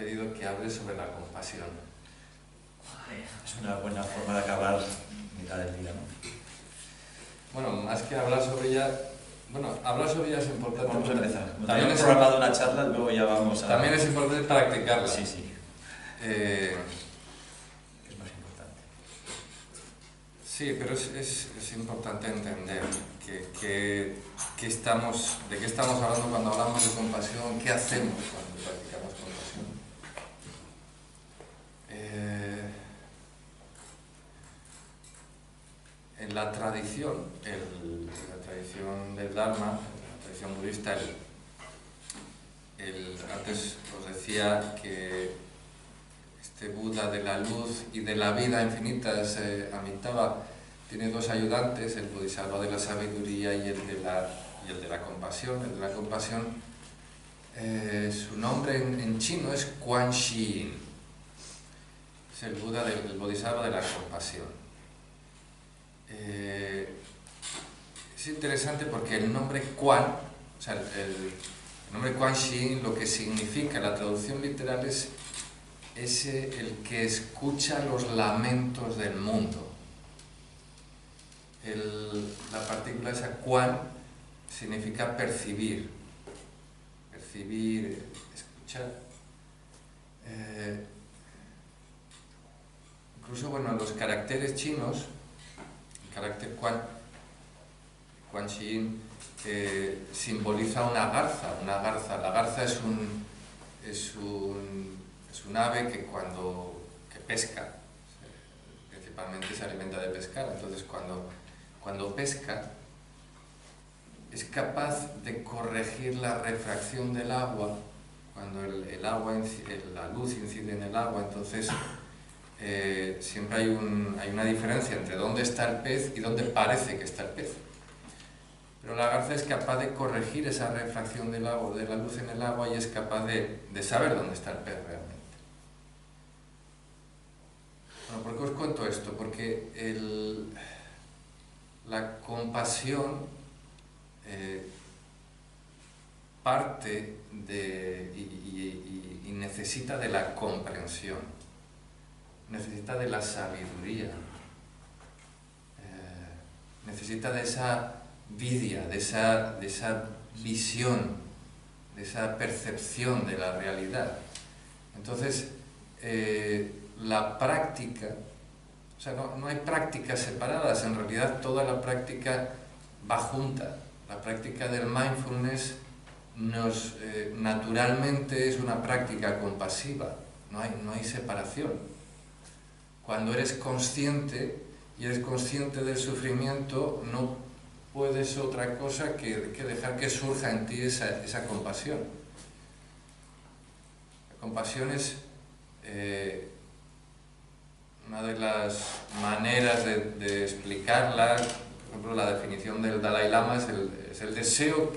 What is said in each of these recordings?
pedido que hable sobre la compasión. Es una buena forma de acabar mitad del día, ¿no? Bueno, más que hablar sobre ella, bueno, hablar sobre ella es importante. Vamos a empezar. Como También tenemos es programado una charla, luego ya vamos a... También es importante practicarla. Sí, sí. Eh, Es más importante. sí, pero es importante entender de qué estamos hablando cuando hablamos de compasión, qué hacemos cuando practicamos compasión. En la tradición, la tradición del Dharma, la tradición budista, antes os decía que este Buda de la luz y de la vida infinita, Amitabha, tiene dos ayudantes, el Bodhisattva de la sabiduría y el de la compasión. El de la compasión, su nombre en chino es Quan Shi Yin. Es el Buda el Bodhisattva de la compasión. Es interesante porque el nombre Quan, o sea, el nombre Quan Shi Yin, lo que significa, la traducción literal es el que escucha los lamentos del mundo. La partícula esa Quan significa percibir, escuchar. Incluso, bueno, los caracteres chinos, el carácter Quan Shi Yin, simboliza una garza. La garza es un ave que que pesca, principalmente se alimenta de pescar. Entonces cuando pesca es capaz de corregir la refracción del agua. Cuando la luz incide en el agua, entonces siempre hay una diferencia entre dónde está el pez y dónde parece que está el pez. Pero la garza es capaz de corregir esa refracción del agua, de la luz en el agua, y es capaz de saber dónde está el pez realmente. Bueno, ¿por qué os cuento esto? Porque la compasión parte y necesita de la comprensión, necesita de la sabiduría, necesita de esa vidya, de esa visión, de esa percepción de la realidad. Entonces, la práctica, o sea, no hay prácticas separadas, en realidad toda la práctica va junta. La práctica del mindfulness naturalmente es una práctica compasiva, no hay separación. Cuando eres consciente y eres consciente del sufrimiento, no puedes otra cosa que dejar que surja en ti esa compasión. La compasión es una de las maneras de explicarla. Por ejemplo, la definición del Dalai Lama es el deseo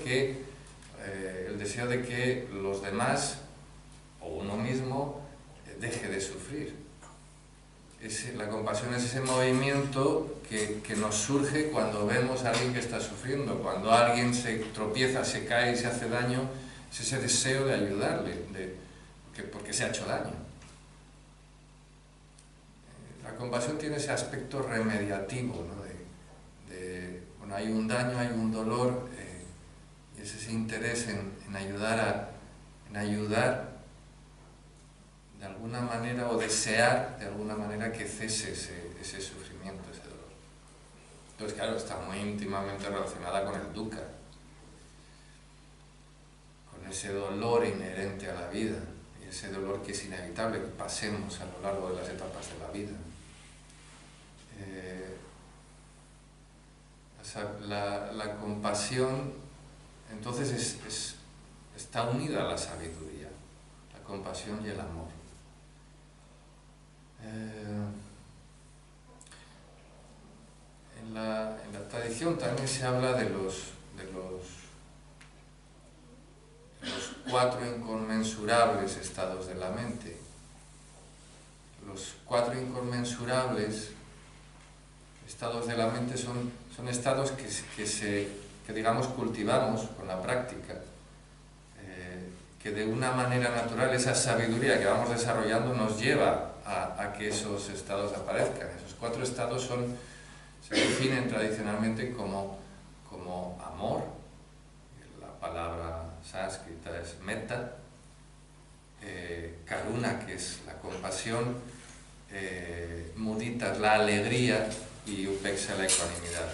de que los demás o uno mismo deje de sufrir. La compasión es ese movimiento que nos surge cuando vemos a alguien que está sufriendo. Cuando alguien se tropieza, se cae y se hace daño, es ese deseo de ayudarle, porque se ha hecho daño. La compasión tiene ese aspecto remediativo, ¿no? Bueno, hay un daño, hay un dolor, y es ese interés en ayudar de alguna manera, o desear de alguna manera que cese ese sufrimiento, ese dolor. Entonces, claro, está muy íntimamente relacionada con el dukkha, con ese dolor inherente a la vida, y ese dolor que es inevitable que pasemos a lo largo de las etapas de la vida. La compasión, entonces, está unida a la sabiduría, la compasión y el amor. En la tradición también se habla de los 4 inconmensurables estados de la mente. Los 4 inconmensurables estados de la mente son estados que digamos cultivamos con la práctica, que de una manera natural esa sabiduría que vamos desarrollando nos lleva a que esos estados aparezcan. Esos 4 estados se definen tradicionalmente como amor, la palabra sánscrita es metta, karuna, que es la compasión, mudita es la alegría y upeksha la ecuanimidad.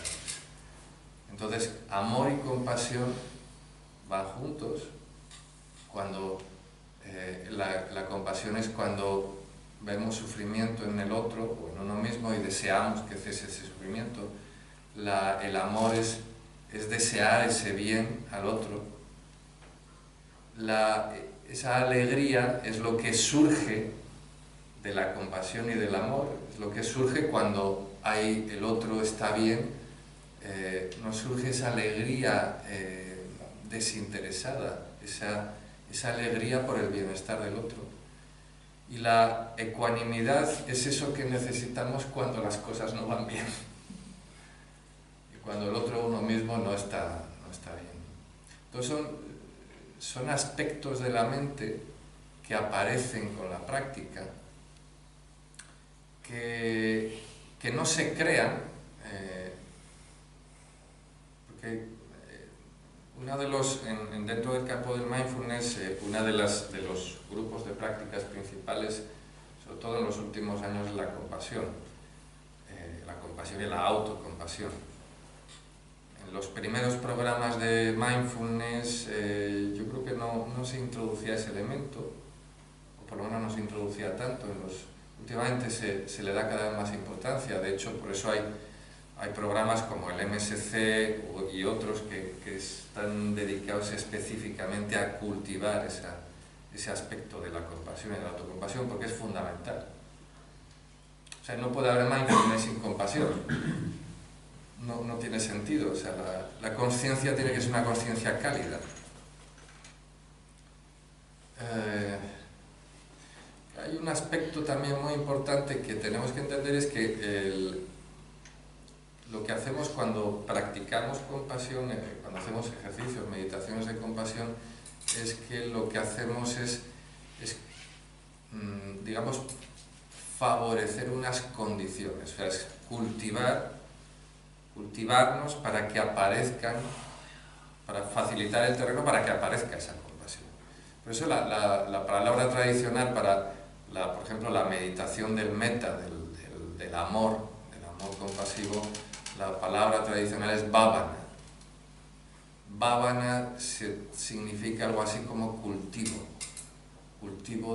Entonces, amor y compasión van juntos. Cuando la compasión es cuando vemos sufrimiento en el otro o en uno mismo y deseamos que cese ese sufrimiento. El amor es desear ese bien al otro. Esa alegría es lo que surge de la compasión y del amor, es lo que surge cuando el otro está bien, nos surge esa alegría desinteresada, esa alegría por el bienestar del otro. Y la ecuanimidad es eso que necesitamos cuando las cosas no van bien y cuando el otro, uno mismo, no está bien. Entonces son aspectos de la mente que aparecen con la práctica, que no se crean, porque dentro del campo del mindfulness, uno de los grupos de prácticas principales, sobre todo en los últimos años, es la compasión y la autocompasión. En los primeros programas de mindfulness yo creo que no se introducía ese elemento, o por lo menos no se introducía tanto. Últimamente se le da cada vez más importancia. De hecho, por eso hay programas como el MSC y otros que están dedicados específicamente a cultivar ese aspecto de la compasión y de la autocompasión, porque es fundamental. O sea, no puede haber mindfulness sin compasión. No tiene sentido. O sea, la conciencia tiene que ser una conciencia cálida. Hay un aspecto también muy importante que tenemos que entender, es que lo que hacemos cuando practicamos compasión, cuando hacemos ejercicios, meditaciones de compasión, es que lo que hacemos es digamos, favorecer unas condiciones, o sea, es cultivarnos para que aparezcan, para facilitar el terreno para que aparezca esa compasión. Por eso la palabra tradicional para, por ejemplo, la meditación del metta, del amor compasivo, la palabra tradicional es bhavana. Bhavana significa algo así como cultivo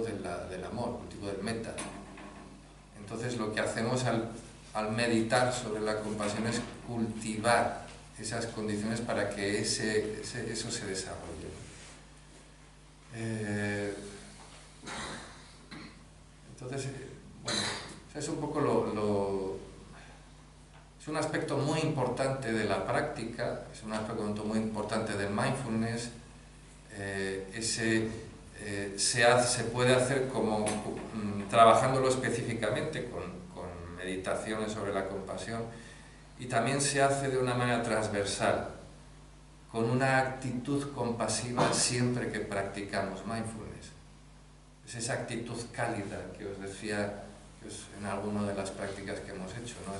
del amor, cultivo del metta. Entonces lo que hacemos al meditar sobre la compasión es cultivar esas condiciones para que eso se desarrolle. Entonces, bueno, es un poco es un aspecto muy importante de la práctica, es un aspecto muy importante del mindfulness. Se puede hacer como trabajándolo específicamente con meditaciones sobre la compasión, y también se hace de una manera transversal, con una actitud compasiva siempre que practicamos mindfulness. Es esa actitud cálida que os decía en alguna de las prácticas que hemos hecho, ¿no?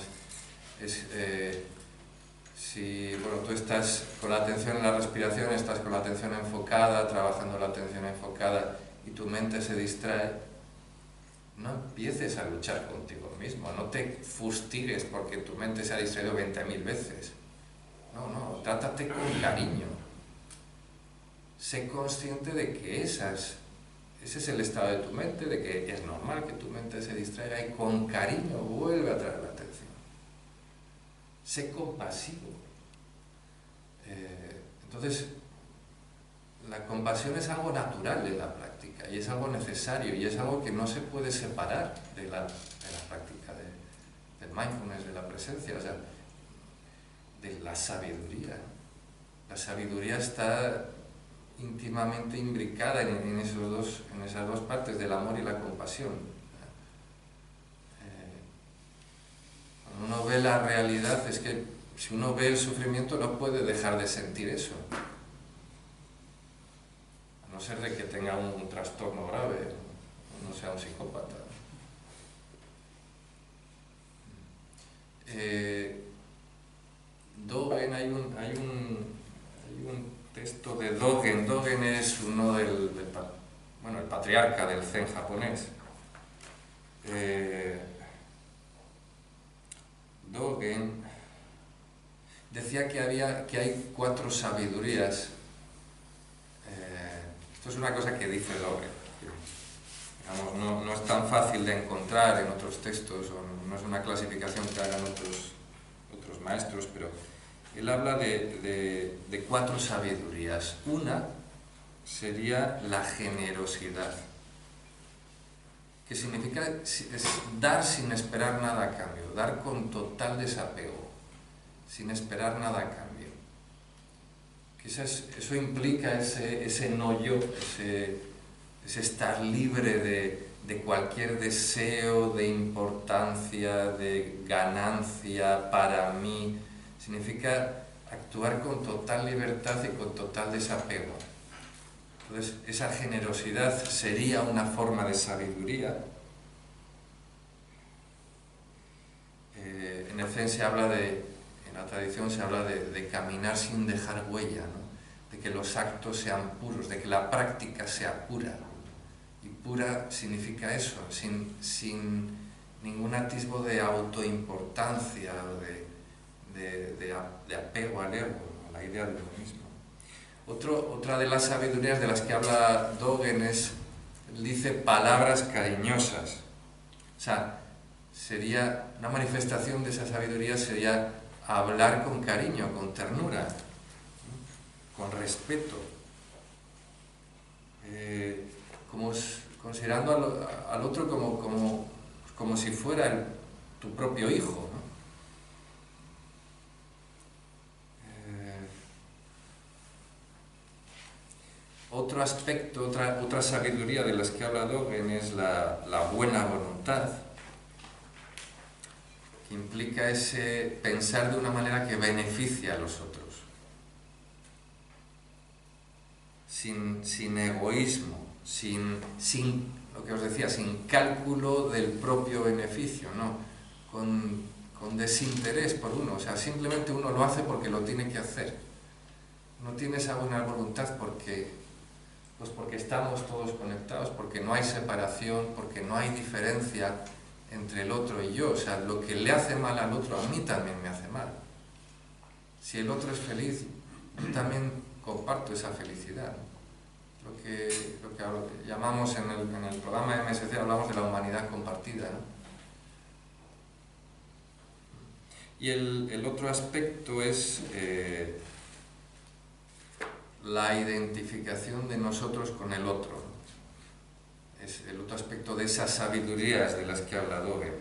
Si tú estás con la atención en la respiración, estás con la atención enfocada, trabajando la atención enfocada, y tu mente se distrae, no empieces a luchar contigo mismo, no te fustigues porque tu mente se ha distraído 20.000 veces. No, trátate con cariño. Sé consciente de que ese es el estado de tu mente, de que es normal que tu mente se distraiga, y con cariño vuelve a traer la atención. Sé compasivo. Entonces, la compasión es algo natural en la práctica, y es algo necesario, y es algo que no se puede separar de la práctica del mindfulness, de la presencia, o sea, de la sabiduría. La sabiduría está íntimamente imbricada en esas dos partes, del amor y la compasión. Cuando uno ve la realidad, es que si uno ve el sufrimiento no puede dejar de sentir eso. no ser de que tenga un trastorno grave, no sea un psicópata. Dogen, hay un texto de Dogen. Dogen es uno el patriarca del Zen japonés. Dogen decía que hay 4 sabidurías. Esto es una cosa que dice Dogen. Digamos, no es tan fácil de encontrar en otros textos, o no es una clasificación que hagan otros maestros, pero él habla de 4 sabidurías. Una sería la generosidad, que significa es dar sin esperar nada a cambio, dar con total desapego, sin esperar nada a cambio. Que eso implica ese no yo, ese estar libre de cualquier deseo, de importancia, de ganancia para mí. Significa actuar con total libertad y con total desapego. Entonces, esa generosidad sería una forma de sabiduría. En el Zen en la tradición se habla de caminar sin dejar huella, ¿no? De que los actos sean puros, de que la práctica sea pura. Y pura significa eso, sin ningún atisbo de autoimportancia o de apego al ego, a la idea de lo mismo. Otra de las sabidurías de las que habla Dogen dice palabras cariñosas. O sea, sería una manifestación de esa sabiduría, sería hablar con cariño, con ternura, con respeto, considerando al otro como si fuera tu propio hijo, ¿no? Otro aspecto, otra sabiduría de las que habla Dogen es la buena voluntad, que implica ese pensar de una manera que beneficia a los otros, sin egoísmo, sin lo que os decía, sin cálculo del propio beneficio, ¿no? Con desinterés por uno, o sea, simplemente uno lo hace porque lo tiene que hacer. No tiene esa buena voluntad porque estamos todos conectados, porque no hay separación, porque no hay diferencia entre el otro y yo. O sea, lo que le hace mal al otro, a mí también me hace mal. Si el otro es feliz, yo también comparto esa felicidad, ¿no? Lo que llamamos en el programa de MSC, hablamos de la humanidad compartida, ¿no? Y el otro aspecto es la identificación de nosotros con el otro. Es el otro aspecto de esas sabidurías de las que habla Dogen.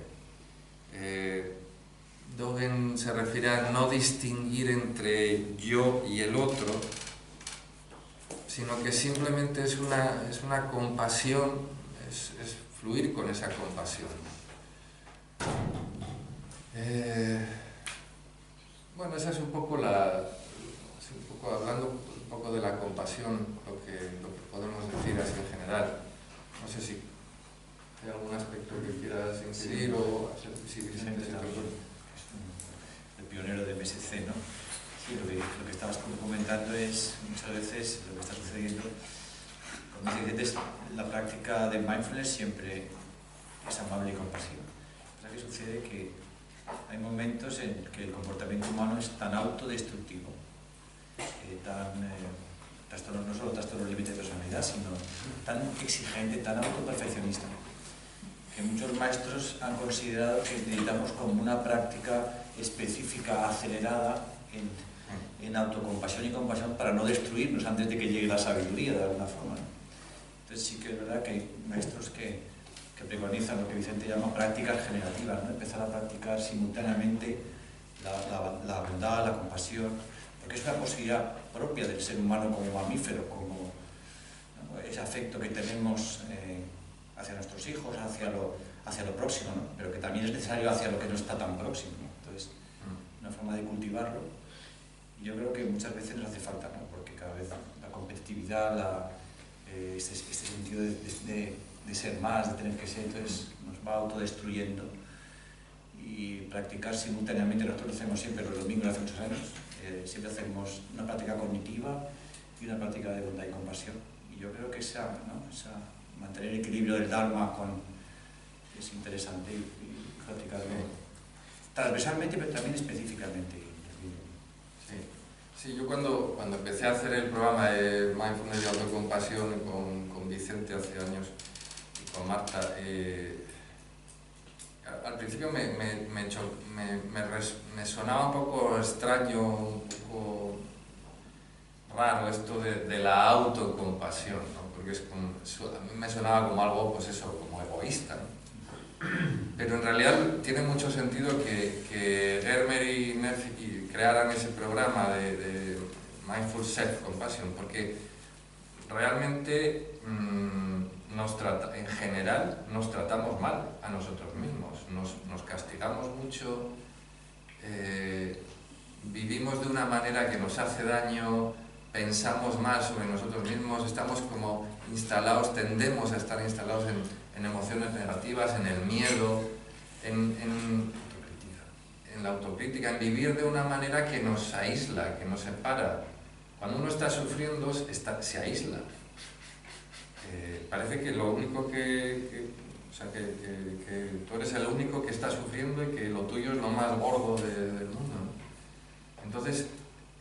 Dogen se refiere a no distinguir entre yo y el otro, sino que simplemente es una compasión, es fluir con esa compasión. Bueno, esa es un poco hablando un poco de la compasión, lo que podemos decir así en general. No sé si hay algún aspecto que quieras incidir o hacer visible. El pionero de MSC, ¿no? Sí, lo que estabas comentando es muchas veces lo que está sucediendo. Como dices, la práctica de mindfulness siempre es amable y compasiva. Lo que sucede es que hay momentos en que el comportamiento humano es tan autodestructivo, no solo trastorno límite de personalidad, sino tan exigente, tan autoperfeccionista, que muchos maestros han considerado que necesitamos como una práctica específica, acelerada, en autocompasión y compasión para no destruirnos antes de que llegue la sabiduría, de alguna forma, ¿no? Entonces sí que es verdad que hay maestros que preconizan lo que Vicente llama prácticas generativas, ¿no? Empezar a practicar simultáneamente la bondad, la compasión, porque es una posibilidad propia del ser humano como mamífero, como, ¿no?, ese afecto que tenemos hacia nuestros hijos, hacia lo próximo, ¿no? Pero que también es necesario hacia lo que no está tan próximo, ¿no? Entonces, una forma de cultivarlo, y yo creo que muchas veces nos hace falta, ¿no? Porque cada vez la competitividad, este sentido de ser más, de tener que ser, entonces nos va autodestruyendo. Y practicar simultáneamente, nosotros lo hacemos siempre, los domingos hace muchos años, siempre hacemos una práctica cognitiva y una práctica de bondad y compasión. Y yo creo que mantener el equilibrio del Dharma es interesante y practicarlo transversalmente, pero también específicamente. Sí, yo cuando empecé a hacer el programa de Mindfulness y Autocompasión con Vicente hace años y con Marta, al principio me sonaba un poco extraño, un poco raro esto de la autocompasión, ¿no? Porque a mí me sonaba como algo, pues eso, como egoísta, ¿no? Pero en realidad tiene mucho sentido que Germer y Neff crearan ese programa de Mindful Self-Compassion, porque realmente en general nos tratamos mal a nosotros mismos, nos castigamos mucho, vivimos de una manera que nos hace daño, pensamos mal sobre nosotros mismos, estamos como instalados, tendemos a estar instalados en emociones negativas, en el miedo, en la autocrítica, en vivir de una manera que nos aísla, que nos separa. Cuando uno está sufriendo, se aísla. Parece que lo único que tú eres el único que está sufriendo y que lo tuyo es lo más gordo del mundo, ¿no? Entonces,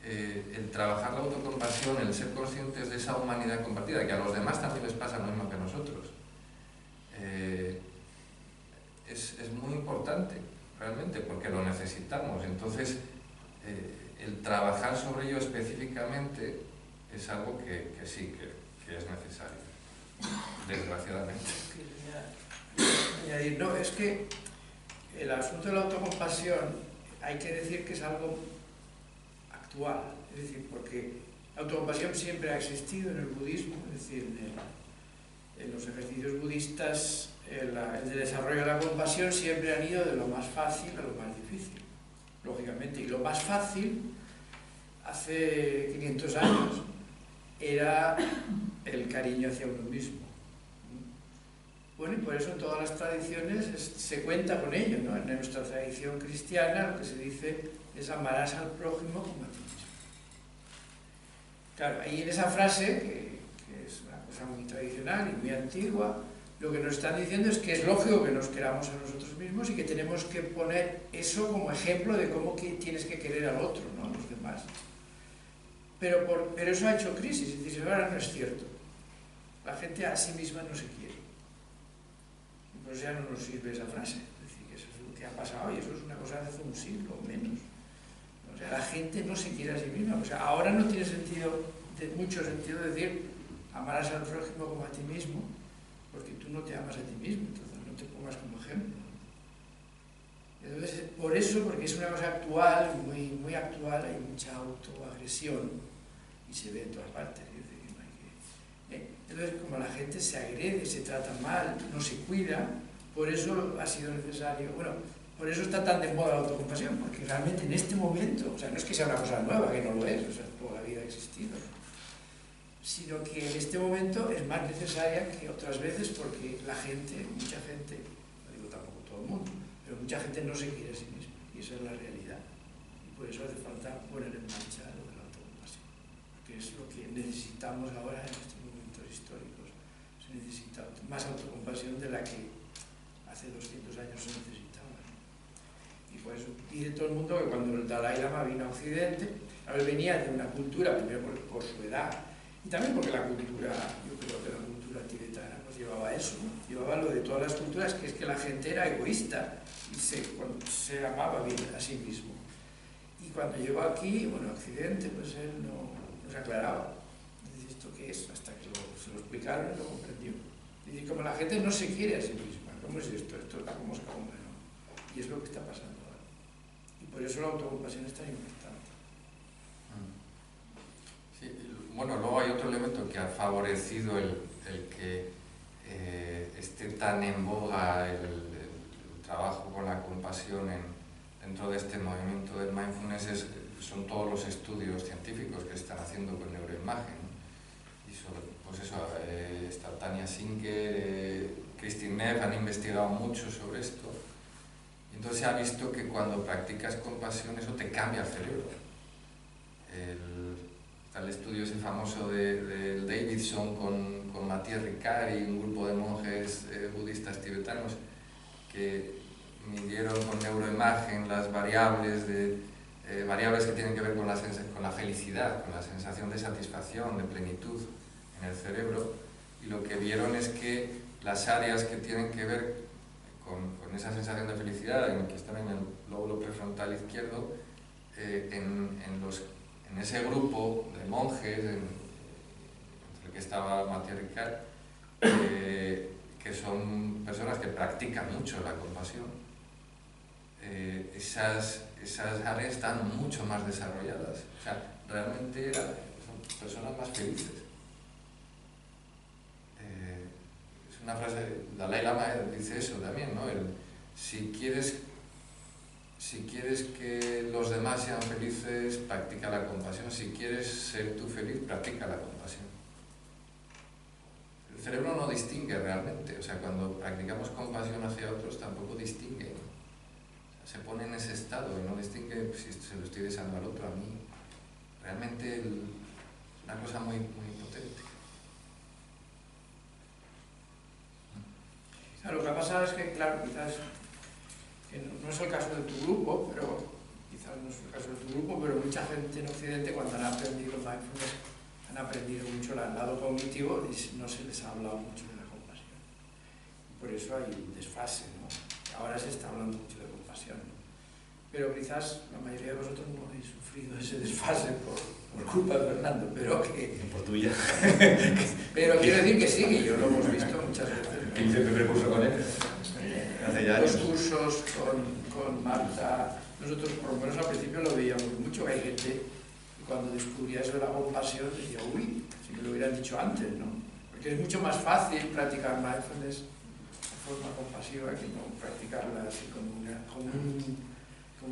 el trabajar la autocompasión, el ser conscientes de esa humanidad compartida, que a los demás también les pasa lo mismo que a nosotros, es muy importante, realmente, porque lo necesitamos. Entonces, el trabajar sobre ello específicamente es algo que sí, que es necesario, desgraciadamente. Añadir, no, es que el asunto de la autocompasión hay que decir que es algo actual, es decir, porque la autocompasión siempre ha existido en el budismo, es decir, en los ejercicios budistas el desarrollo de la compasión siempre han ido de lo más fácil a lo más difícil, lógicamente, y lo más fácil hace 500 años era el cariño hacia uno mismo. Bueno, y por eso en todas las tradiciones se cuenta con ello, ¿no? En nuestra tradición cristiana lo que se dice es amarás al prójimo como a ti mismo. Claro, ahí en esa frase, que es una cosa muy tradicional y muy antigua, lo que nos están diciendo es que es lógico que nos queramos a nosotros mismos y que tenemos que poner eso como ejemplo de cómo tienes que querer al otro, ¿no? A los demás. Pero eso ha hecho crisis, es decir, ahora no es cierto. La gente a sí misma no se quiere. Pues ya no nos sirve esa frase, es decir, que eso es lo que ha pasado y eso es una cosa de hace un siglo o menos. O sea, la gente no se quiere a sí misma. O sea, ahora no tiene mucho sentido decir amarás al prójimo como a ti mismo, porque tú no te amas a ti mismo, entonces no te pongas como ejemplo. Entonces, por eso, porque es una cosa actual, muy, muy actual, hay mucha autoagresión y se ve en todas partes. Entonces, como la gente se agrede, se trata mal, no se cuida, por eso ha sido necesario, bueno, por eso está tan de moda la autocompasión, porque realmente en este momento, o sea, no es que sea una cosa nueva, que no lo es, o sea, toda la vida ha existido, sino que en este momento es más necesaria que otras veces porque la gente, mucha gente, no digo tampoco todo el mundo, pero mucha gente no se quiere a sí misma, y esa es la realidad. Y por eso hace falta poner en marcha lo de la autocompasión, que es lo que necesitamos ahora en estos momentos históricos. Se necesita más autocompasión de la que hace 200 años se necesitaba, ¿no? Y por eso dice todo el mundo que cuando el Dalai Lama vino a Occidente, él venía de una cultura, primero por su edad, y también porque la cultura, yo creo que la cultura tibetana nos llevaba a eso, ¿no? Llevaba lo de todas las culturas, que es que la gente era egoísta y se amaba bien a sí mismo. Y cuando llegó aquí, bueno, a Occidente, pues él no se aclaraba. Dice, ¿esto qué es? Hasta que se lo explicaron y lo comprendió. Y como la gente no se quiere a sí misma, ¿cómo es esto? Esto es la como hombre, ¿no? Y es lo que está pasando ahora. Y por eso la autocompasión es tan importante. Sí, bueno, luego hay otro elemento que ha favorecido el que esté tan en boga el trabajo con la compasión dentro de este movimiento del mindfulness son todos los estudios científicos que se están haciendo con neuroimagen, ¿no? Y pues eso, está Tania Sinker, Christine Neff han investigado mucho sobre esto. Entonces se ha visto que cuando practicas compasión eso te cambia el cerebro. Está el estudio ese famoso de Davidson con Matthias Ricard y un grupo de monjes budistas tibetanos que midieron con neuroimagen las variables que tienen que ver con la felicidad, con la sensación de satisfacción, de plenitud en el cerebro, y lo que vieron es que las áreas que tienen que ver con esa sensación de felicidad, que están en el lóbulo prefrontal izquierdo, en ese grupo de monjes, entre el que estaba Matthias Ricard, que son personas que practican mucho la compasión, esas áreas están mucho más desarrolladas. O sea, realmente son personas más felices. Es una frase, Dalai Lama dice eso también, ¿no? Si quieres que los demás sean felices, practica la compasión. Si quieres ser tú feliz, practica la compasión. El cerebro no distingue realmente, o sea, cuando practicamos compasión hacia otros tampoco distingue, ¿no? O sea, se pone en ese estado y no distingue si se lo estoy deseando al otro, a mí. Realmente es una cosa muy, muy potente. O sea, lo que ha pasado es que, claro, quizás que no es el caso de tu grupo, pero quizás no es el caso de tu grupo, pero mucha gente en Occidente, cuando han aprendido mindfulness, han aprendido mucho el lado cognitivo y no se les ha hablado mucho de la compasión. Por eso hay un desfase, ¿no? Ahora se está hablando mucho de compasión, ¿no? Pero quizás la mayoría de vosotros no habéis sufrido ese desfase por culpa de Fernando, pero que... Por tuya. Pero quiero decir que sí, que yo lo hemos visto muchas veces, ¿no? Hice el primer curso con él. Hace ya años. Los cursos con Marta, nosotros por lo menos al principio lo veíamos mucho, hay gente que cuando descubría eso de la compasión decía, uy, si me lo hubieran dicho antes, ¿no? Porque es mucho más fácil practicar mindfulness de forma compasiva que no practicarla así como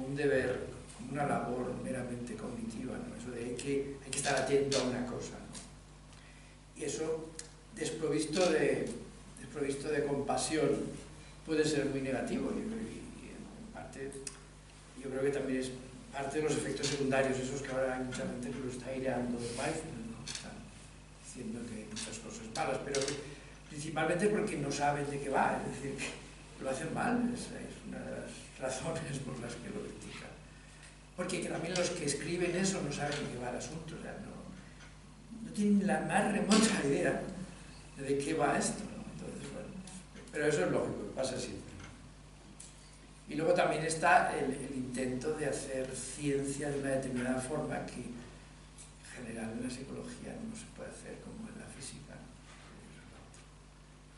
un deber, como una labor meramente cognitiva, ¿no? Eso de hay que estar atento a una cosa, ¿no? Y eso desprovisto de compasión puede ser muy negativo y en parte yo creo que también es parte de los efectos secundarios esos que ahora hay mucha gente que lo está aireando de mindfulness, ¿no? Están diciendo que hay muchas cosas malas, pero principalmente porque no saben de qué va, es decir, que lo hacen mal, es una de las razones por las que lo critican, porque también los que escriben eso no saben de qué va el asunto, o sea, no tienen la más remota idea de qué va esto, ¿no? Entonces, bueno, pero eso es lógico, pasa siempre. Y luego también está el intento de hacer ciencia de una determinada forma que en general en la psicología no se puede hacer como en la física.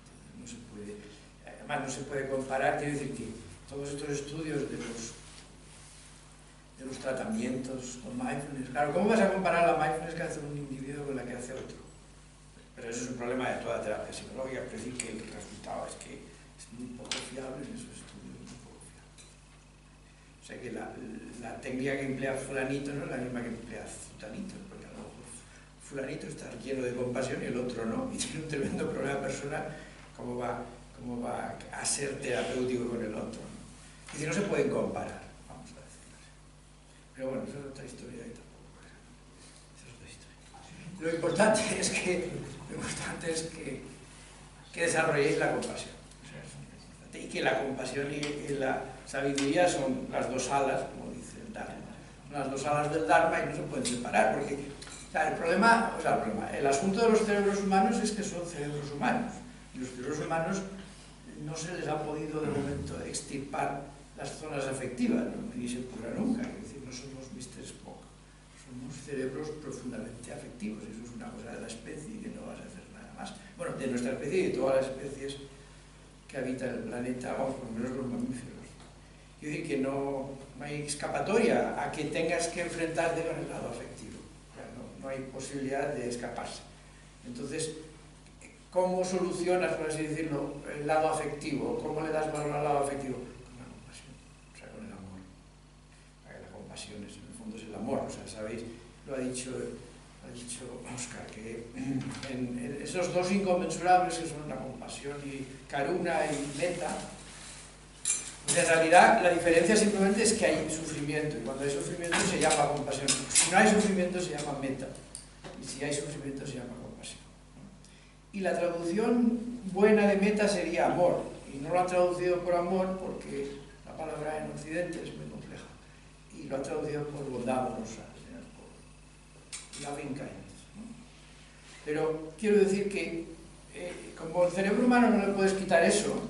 Entonces no se puede, además no se puede comparar, quiero decir que todos estos estudios de los tratamientos con mindfulness, claro, ¿cómo vas a comparar la mindfulness que hace un individuo con la que hace otro? Pero eso es un problema de toda terapia psicológica, pero decir que el resultado es que es muy poco fiable en esos estudios, muy poco fiable. O sea que la técnica que emplea fulanito no es la misma que emplea futanito, porque a lo mejor fulanito está lleno de compasión y el otro no, y tiene un tremendo problema personal, ¿cómo va a ser terapéutico con el otro? Es decir, no se pueden comparar, vamos a decirlo así. Pero bueno, eso es otra historia y tampoco. Esa es otra historia. Lo importante es que desarrolléis la compasión. Y que la compasión y la sabiduría son las dos alas, como dice el Dharma. Son las dos alas del Dharma y no se pueden separar, porque el asunto de los cerebros humanos es que son cerebros humanos. Y los cerebros humanos no se les ha podido de momento extirpar las zonas afectivas, ¿no? Ni se podrá nunca. Es decir, no somos Mr. Spock. Somos cerebros profundamente afectivos, y eso es una cosa de la especie que no vas a hacer nada más. Bueno, de nuestra especie y de todas las especies que habitan el planeta, vamos, por lo menos los mamíferos. Quiero decir que no hay escapatoria a que tengas que enfrentarte con el lado afectivo. O sea, no hay posibilidad de escaparse. Entonces, ¿cómo solucionas, por así decirlo, el lado afectivo? ¿Cómo le das valor al lado afectivo? Con la compasión, o sea, con el amor. La compasión en el fondo es el amor, o sea, ¿sabéis? Lo ha dicho ha dicho Óscar, que en esos dos inconmensurables que son la compasión y karuna y metta, pues en realidad la diferencia simplemente es que hay sufrimiento, y cuando hay sufrimiento se llama compasión. Si no hay sufrimiento se llama metta, y si hay sufrimiento se llama compasión. Y la traducción buena de metta sería amor, y no lo han traducido por amor porque la palabra en Occidente es muy compleja, y lo han traducido por bondad amorosa, por loving kindness, ¿no? Pero quiero decir que como el cerebro humano no le puedes quitar eso,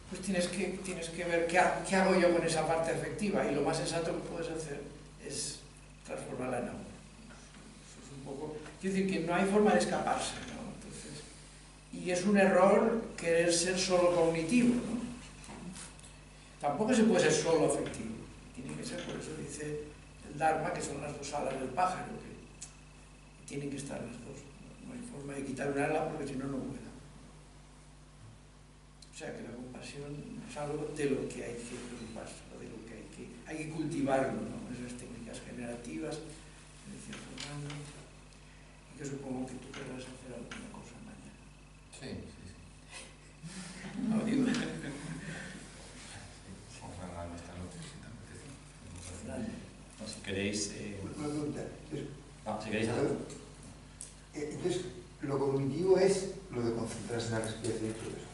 pues tienes que ver qué hago yo con esa parte afectiva, y lo más sensato que puedes hacer es transformarla en amor. Eso es un poco, quiero decir que no hay forma de escaparse, ¿no? Entonces, y es un error querer ser solo cognitivo, ¿no? Tampoco se puede ser solo afectivo, tiene que ser, por eso dice el Dharma, que son las dos alas del pájaro, que tienen que estar las dos, no hay forma de quitar un ala porque si no, no vuela. O sea que la compasión es algo de lo que hay que preocuparse, de lo que hay que cultivarlo, ¿no? Esas técnicas generativas, decía Fernando, y que supongo que tú querrás hacer alguna cosa mañana. Sí. No, digo. Fernando esta noche, si te apetece. No, si queréis... Una pregunta. si queréis hacerlo. Entonces, lo cognitivo es lo de concentrarse en la respiración y todo eso.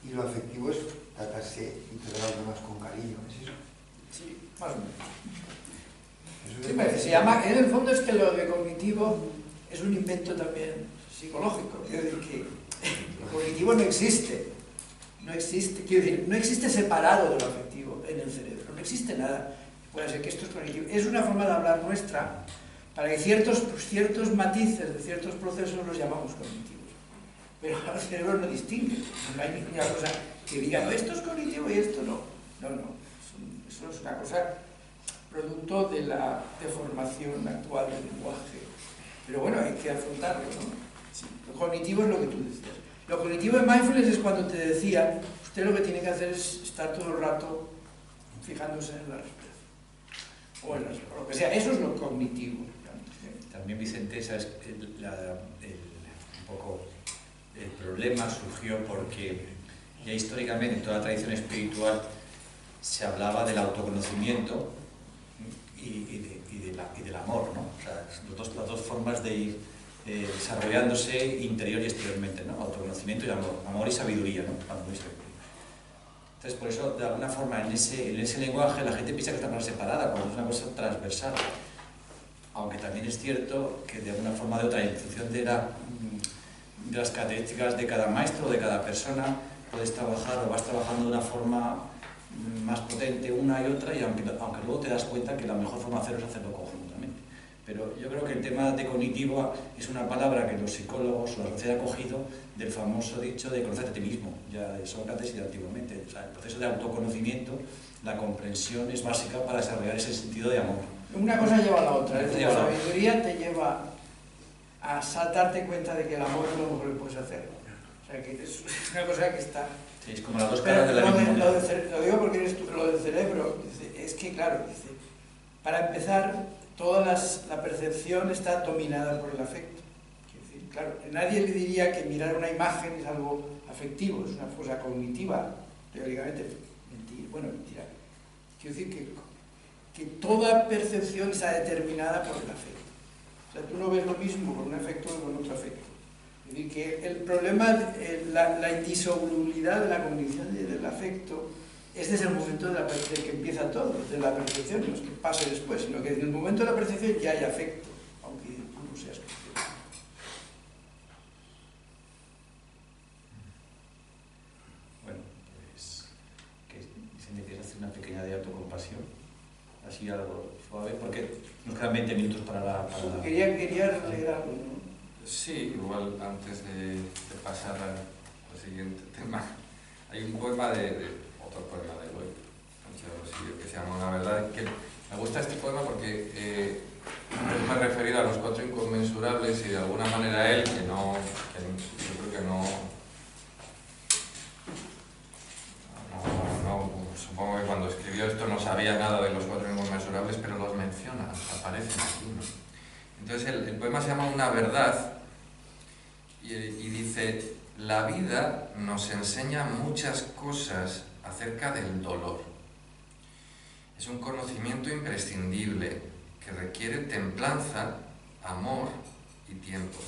Y lo afectivo es tratarse y tratar a los demás con cariño, ¿es eso? Sí, más o menos. Eso Sí, parece, se llama, en el fondo es que lo de cognitivo es un invento también psicológico. Quiero decir que lo cognitivo no existe. Quiero decir, no existe separado de lo afectivo en el cerebro. No existe nada. Puede ser que esto es cognitivo. Es una forma de hablar nuestra para que ciertos matices de ciertos procesos los llamamos cognitivos. Pero el cerebro no distingue, no hay ninguna cosa que diga, no, esto es cognitivo y esto no. No, eso es una cosa producto de la deformación actual del lenguaje. Pero bueno, hay que afrontarlo, ¿no? Sí, lo cognitivo es lo que tú decías. Lo cognitivo en mindfulness es cuando te decía, usted lo que tiene que hacer es estar todo el rato fijándose en la respiración. O en lo que sea, eso es lo cognitivo. También, Vicente, sabes, un poco el problema surgió porque ya históricamente en toda la tradición espiritual se hablaba del autoconocimiento y del amor, ¿no? O sea, las dos formas de ir desarrollándose interior y exteriormente, ¿no? Autoconocimiento y amor y sabiduría, ¿no? Amor y sabiduría. Entonces, por eso, de alguna forma, en ese lenguaje la gente piensa que está más separada, cuando es una cosa transversal. Aunque también es cierto que de alguna forma o de otra, en función de las características de cada maestro o de cada persona, puedes trabajar o vas trabajando de una forma más potente una y otra, y aunque luego te das cuenta que la mejor forma de hacerlo es hacerlo conjuntamente. Pero yo creo que el tema de cognitivo es una palabra que los psicólogos o la sociedad ha cogido del famoso dicho de conocerte a ti mismo, ya de Sócrates y de antiguamente. O sea, el proceso de autoconocimiento, la comprensión es básica para desarrollar ese sentido de amor. Una cosa lleva a la otra, es decir, la sabiduría te lleva a darte cuenta de que el amor es lo mejor que puedes hacer. O sea, que es una cosa que está... Sí, es como las dos caras de la misma moneda. Lo digo porque eres tú, lo del cerebro, es que claro, para empezar, la percepción está dominada por el afecto. Es decir, claro, nadie le diría que mirar una imagen es algo afectivo, es una cosa cognitiva, teóricamente. Mentira. Quiero decir que toda percepción está determinada por el afecto. O sea, tú no ves lo mismo con un afecto que con otro afecto. Es decir, que el problema, la indisolubilidad de la cognición y del afecto es desde el momento de que empieza todo, de la percepción, no es que pase después, sino que en el momento de la percepción ya hay afecto, aunque tú no seas consciente. Bueno, pues, se necesita hacer una pequeña de autocompasión, así algo suave, porque nos quedan 20 minutos para la... Quería leer algo, ¿no? Sí, igual antes de pasar al siguiente tema, hay un poema otro poema de Eloy, que se llama Una verdad, que me gusta este poema porque me he referido a los 4 inconmensurables y de alguna manera él, yo creo que supongo que cuando escribió esto no sabía nada de los 4 inconmensurables, pero los menciona, aparecen aquí, ¿no? Entonces el poema se llama Una verdad y dice: la vida nos enseña muchas cosas acerca del dolor. Es un conocimiento imprescindible que requiere templanza, amor y tiempo.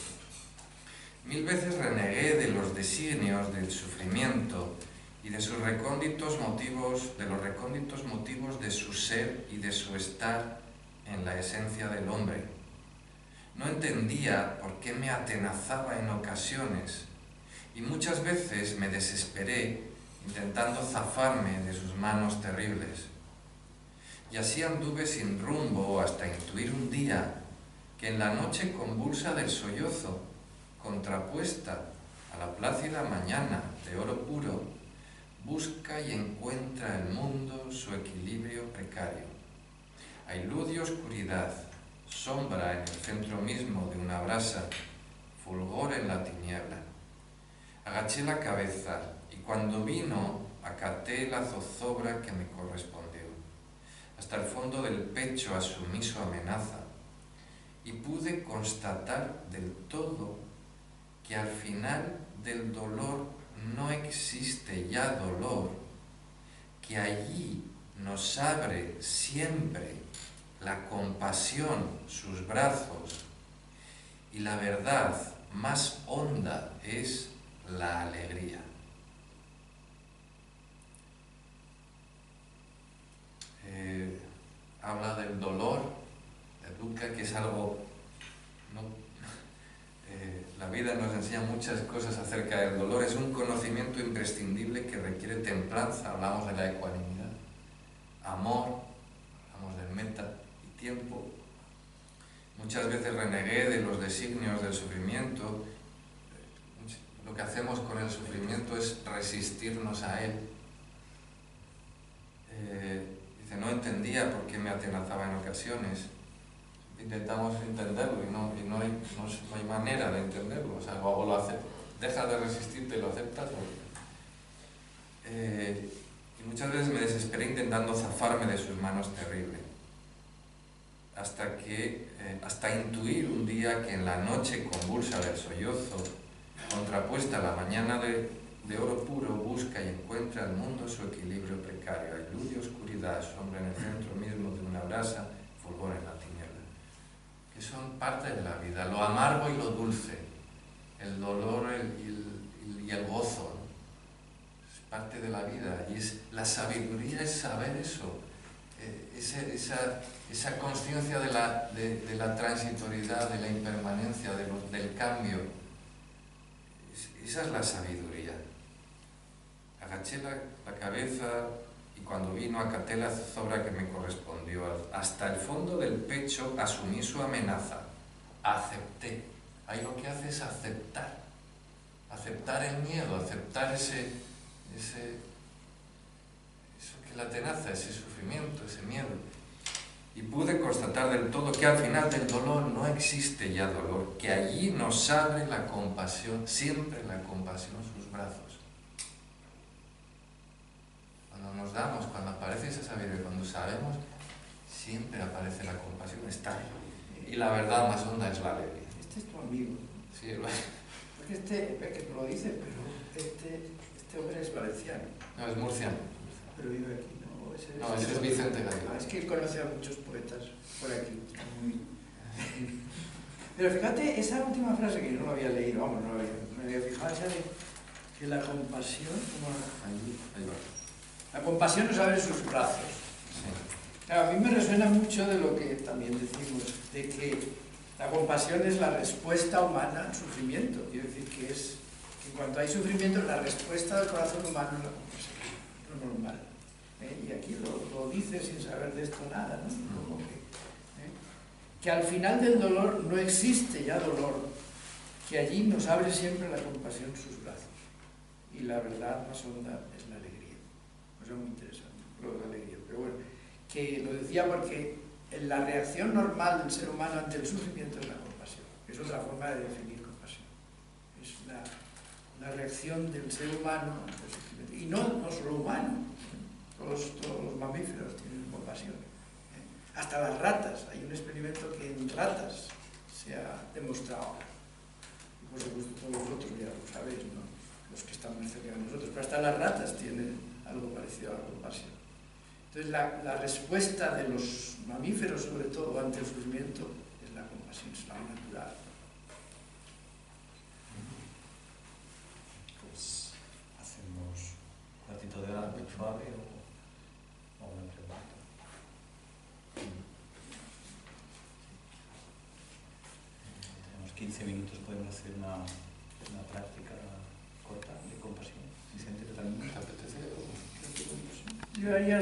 1000 veces renegué de los designios del sufrimiento y de sus recónditos motivos, de los recónditos motivos de su ser y de su estar en la esencia del hombre. No entendía por qué me atenazaba en ocasiones y muchas veces me desesperé intentando zafarme de sus manos terribles. Y así anduve sin rumbo hasta intuir un día que en la noche convulsa del sollozo, contrapuesta a la plácida mañana de oro puro, busca y encuentra el mundo su equilibrio precario. Hay luz y oscuridad, sombra en el centro mismo de una brasa, fulgor en la tiniebla. Agaché la cabeza y cuando vino acaté la zozobra que me correspondió. Hasta el fondo del pecho asumí su amenaza y pude constatar del todo que al final del dolor no existe ya dolor, que allí nos abre siempre la compasión sus brazos y la verdad más honda es la alegría. Habla del dolor, educa que es algo... la vida nos enseña muchas cosas acerca del dolor, es un conocimiento imprescindible que requiere templanza, hablamos de la ecuanimidad, amor, hablamos del meta y tiempo. Muchas veces renegué de los designios del sufrimiento. Lo que hacemos con el sufrimiento es resistirnos a él. Dice, no entendía por qué me atenazaba en ocasiones. Intentamos entenderlo y no hay manera de entenderlo. O sea, o lo dejas de resistirte y lo aceptas. Y muchas veces me desesperé intentando zafarme de sus manos terribles. Hasta intuir un día que en la noche convulsa del sollozo, contrapuesta a la mañana de oro puro, busca y encuentra el mundo su equilibrio precario. Hay luz y oscuridad, sombra en el centro mismo de una brasa, fulgor en la tiniebla. Que son parte de la vida, lo amargo y lo dulce, el dolor y el gozo, ¿no? Es parte de la vida y la sabiduría es saber eso, esa consciencia de la transitoriedad, de la impermanencia, del cambio. Esa es la sabiduría. Agaché la cabeza y cuando vino acaté la zozobra que me correspondió. Hasta el fondo del pecho asumí su amenaza. Acepté. Ahí lo que hace es aceptar. Aceptar el miedo, aceptar eso que la tenaza, ese sufrimiento, ese miedo. Y pude constatar del todo que al final del dolor no existe ya dolor, que allí nos abre la compasión, siempre la compasión sus brazos. Cuando nos damos, cuando aparece esa sabiduría, cuando sabemos, siempre aparece la compasión, está ahí. Y la verdad más honda es la alegría. Este es tu amigo. Sí, porque que tú lo dices, pero este hombre es valenciano. No, es murciano. Pero vive aquí, ¿no? Ese es Vicente Gallego. Es que conoce a muchos poetas por aquí. Pero fíjate, esa última frase que yo no lo había leído, vamos, no me había fijado, esa de que la compasión... Ahí va. La compasión nos abre sus brazos. Sí. Claro, a mí me resuena mucho de lo que también decimos, de que la compasión es la respuesta humana al sufrimiento. Quiero decir que cuando hay sufrimiento, la respuesta del corazón humano es la compasión, lo normal. Y aquí lo dice sin saber de esto nada, ¿no? Como que al final del dolor no existe ya dolor, que allí nos abre siempre la compasión sus brazos. Y la verdad más honda es la alegría. Eso es muy interesante, lo de la alegría. Pero bueno, que lo decía porque la reacción normal del ser humano ante el sufrimiento es la compasión. Es otra forma de definir compasión. Es la reacción del ser humano ante el sufrimiento. Y no solo humano. Todos los mamíferos tienen compasión. Hasta las ratas. Hay un experimento que en ratas se ha demostrado. Y por supuesto todos vosotros ya lo sabéis, ¿no? Los que están más cerca de nosotros, pero hasta las ratas tienen algo parecido a la compasión. Entonces la respuesta de los mamíferos, sobre todo ante el sufrimiento, es la compasión, es la natural. Pues hacemos un ratito de algo suave o una pregunta. Tenemos 15 minutos, podemos hacer una práctica corta de compasión. Si se entiende también. ¿Te apetece? Yo haría